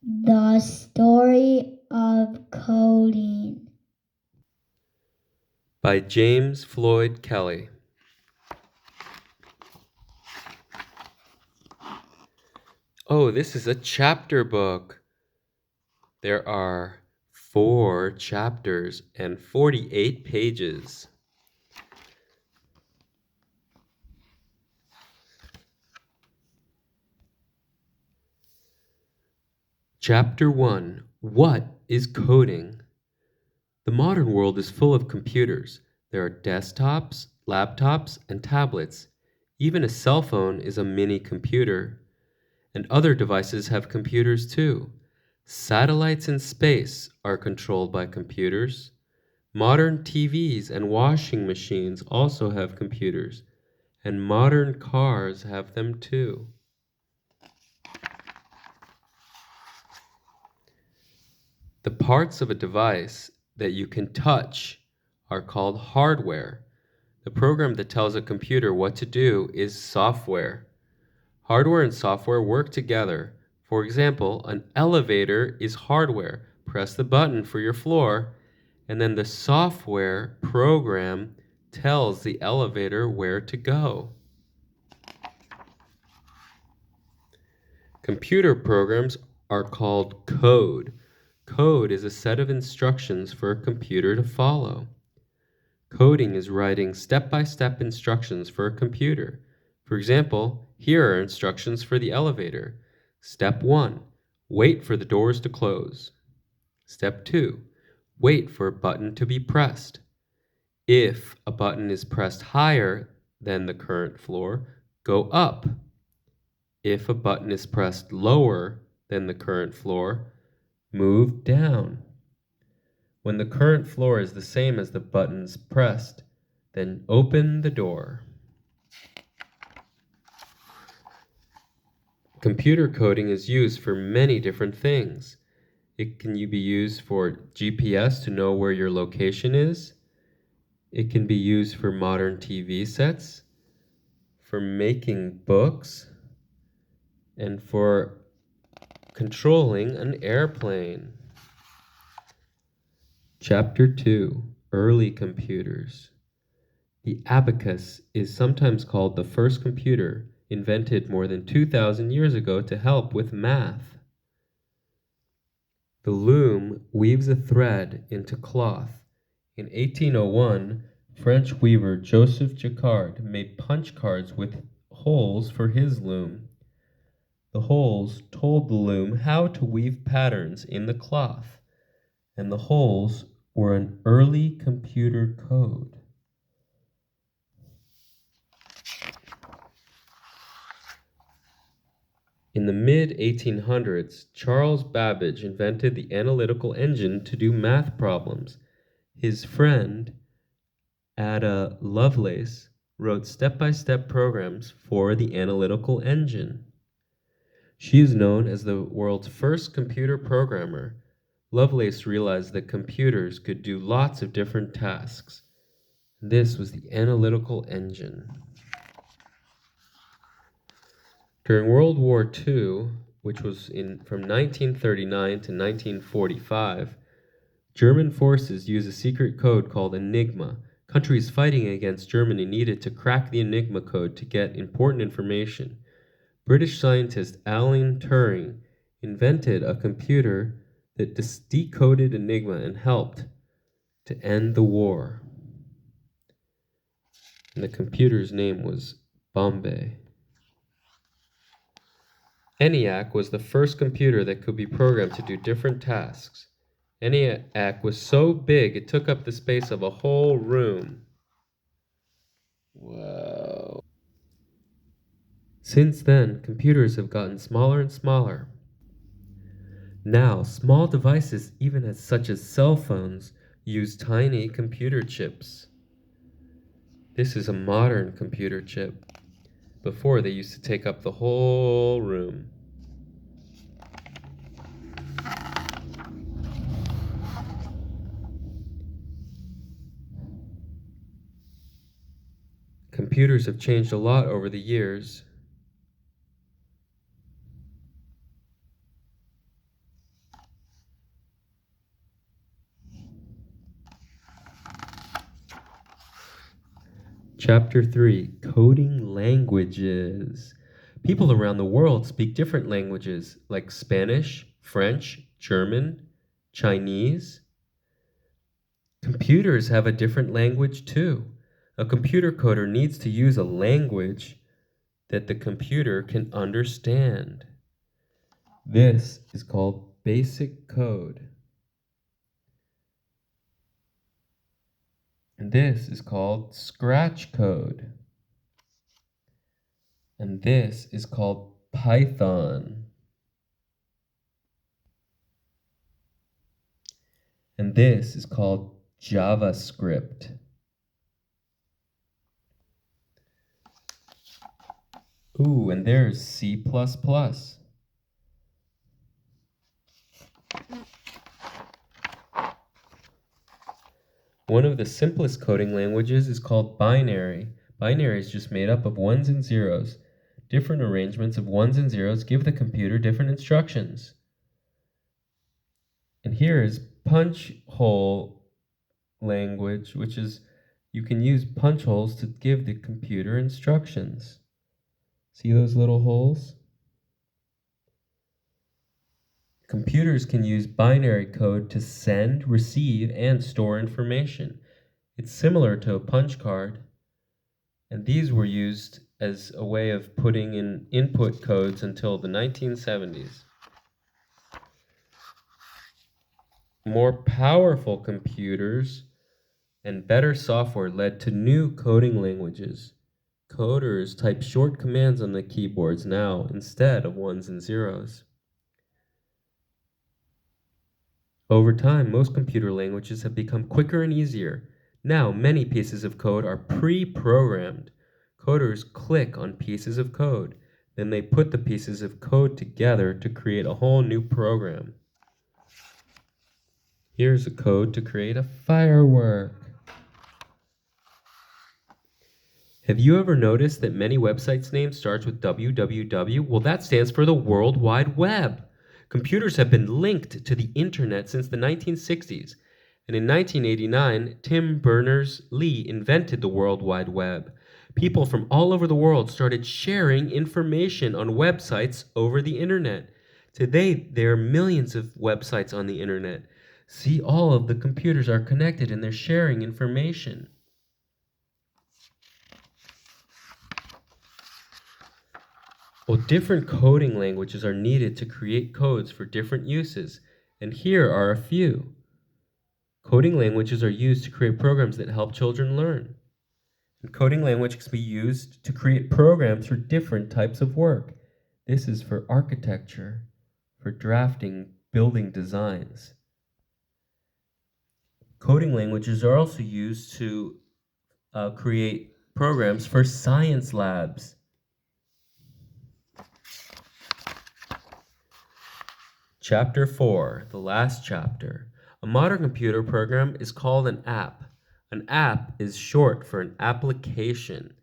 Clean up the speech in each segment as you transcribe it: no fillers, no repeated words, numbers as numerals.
The Story of Coding by James Floyd Kelly. Oh, this is a chapter book. There are 4 chapters and 48 pages. Chapter 1. What is coding? The modern world is full of computers. There are desktops, laptops, and tablets. Even a cell phone is a mini computer. And other devices have computers too. Satellites in space are controlled by computers. Modern TVs and washing machines also have computers, and modern cars have them too. The parts of a device that you can touch are called hardware. The program that tells a computer what to do is software. Hardware and software work together. For example, an elevator is hardware. Press the button for your floor, and then the software program tells the elevator where to go. Computer programs are called code. Code is a set of instructions for a computer to follow. Coding is writing step-by-step instructions for a computer. For example, here are instructions for the elevator. Step 1. Wait for the doors to close. Step 2. Wait for a button to be pressed. If a button is pressed higher than the current floor, go up. If a button is pressed lower than the current floor, move down. When the current floor is the same as the buttons pressed, then open the door. Computer coding is used for many different things. It can be used for GPS to know where your location is. It can be used for modern TV sets, for making books, and for controlling an airplane. Chapter 2. Early Computers. The abacus is sometimes called the first computer, invented more than 2,000 years ago to help with math. The loom weaves a thread into cloth. In 1801, French weaver Joseph Jacquard made punch cards with holes for his loom. The holes told the loom how to weave patterns in the cloth, and the holes were an early computer code. In the mid-1800s, Charles Babbage invented the analytical engine to do math problems. His friend, Ada Lovelace, wrote step-by-step programs for the analytical engine. She is known as the world's first computer programmer. Lovelace realized that computers could do lots of different tasks. This was the analytical engine. During World War II, which was from 1939 to 1945, German forces used a secret code called Enigma. Countries fighting against Germany needed to crack the Enigma code to get important information. British scientist Alan Turing invented a computer that decoded Enigma and helped to end the war. And the computer's name was Bombay. ENIAC was the first computer that could be programmed to do different tasks. ENIAC was so big it took up the space of a whole room. Whoa. Since then, computers have gotten smaller and smaller. Now, small devices, even as such as cell phones, use tiny computer chips. This is a modern computer chip. Before, they used to take up the whole room. Computers have changed a lot over the years. Chapter 3, Coding Languages. People around the world speak different languages like Spanish, French, German, Chinese. Computers have a different language too. A computer coder needs to use a language that the computer can understand. This is called basic code. And this is called scratch code. And this is called Python. And this is called JavaScript. Ooh, and there's C++. One of the simplest coding languages is called binary. Binary is just made up of ones and zeros. Different arrangements of ones and zeros give the computer different instructions. And here is punch hole language, which is you can use punch holes to give the computer instructions. See those little holes? Computers can use binary code to send, receive, and store information. It's similar to a punch card, and these were used as a way of putting in input codes until the 1970s. More powerful computers and better software led to new coding languages. Coders type short commands on the keyboards now instead of ones and zeros. Over time, most computer languages have become quicker and easier. Now, many pieces of code are pre-programmed. Coders click on pieces of code, then they put the pieces of code together to create a whole new program. Here's a code to create a firework. Have you ever noticed that many websites' names starts with www? Well, that stands for the World Wide Web. Computers have been linked to the internet since the 1960s. And in 1989, Tim Berners-Lee invented the World Wide Web. People from all over the world started sharing information on websites over the internet. Today, there are millions of websites on the internet. See, all of the computers are connected and they're sharing information. Well, different coding languages are needed to create codes for different uses, and here are a few. Coding languages are used to create programs that help children learn. And coding language can be used to create programs for different types of work. This is for architecture, for drafting building designs. Coding languages are also used to create programs for science labs. Chapter 4, the last chapter. A modern computer program is called an app. An app is short for an application.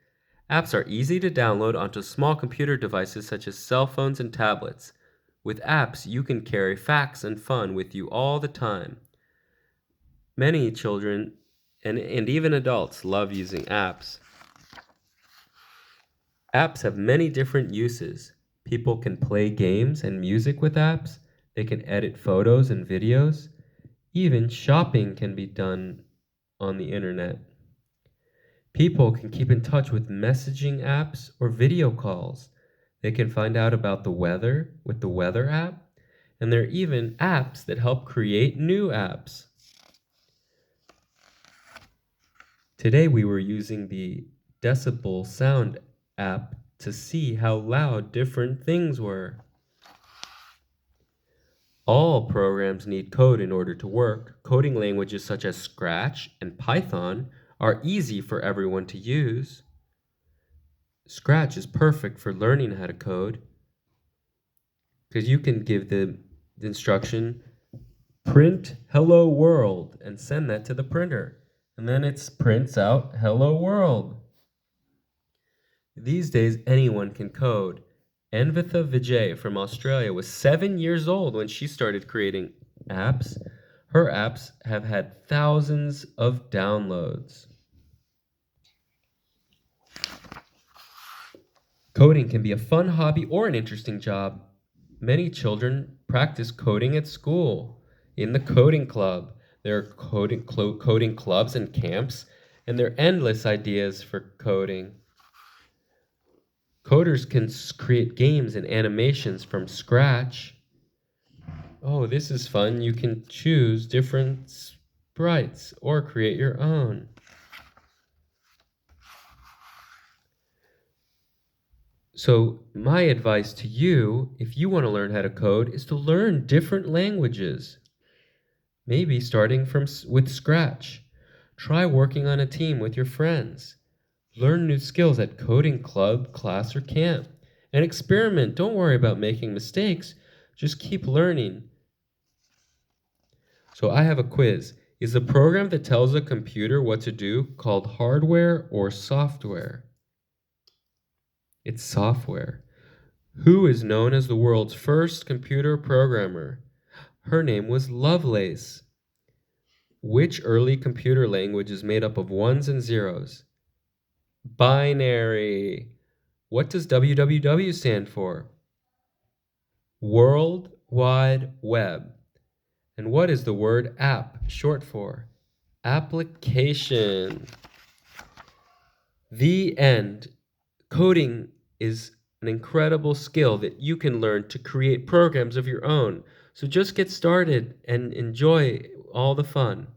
Apps are easy to download onto small computer devices such as cell phones and tablets. With apps, you can carry facts and fun with you all the time. Many children and even adults love using apps. Apps have many different uses. People can play games and music with apps. They can edit photos and videos. Even shopping can be done on the internet. People can keep in touch with messaging apps or video calls. They can find out about the weather with the weather app. And there are even apps that help create new apps. Today we were using the decibel sound app to see how loud different things were. All programs need code in order to work. Coding languages such as Scratch and Python are easy for everyone to use. Scratch is perfect for learning how to code because you can give the instruction, print hello world, and send that to the printer. And then it prints out hello world. These days, anyone can code. Anvitha Vijay from Australia was 7 years old when she started creating apps. Her apps have had thousands of downloads. Coding can be a fun hobby or an interesting job. Many children practice coding at school. In the coding club, there are coding clubs and camps, and there are endless ideas for coding. Coders can create games and animations from scratch. Oh, this is fun. You can choose different sprites or create your own. So, my advice to you, if you want to learn how to code, is to learn different languages. Maybe starting with Scratch. Try working on a team with your friends. Learn new skills at coding club, class, or camp. And experiment. Don't worry about making mistakes. Just keep learning. So I have a quiz. Is the program that tells a computer what to do called hardware or software? It's software. Who is known as the world's first computer programmer? Her name was Lovelace. Which early computer language is made up of ones and zeros? Binary. What does WWW stand for? World Wide Web. And what is the word app short for? Application. The end. Coding is an incredible skill that you can learn to create programs of your own. So just get started and enjoy all the fun.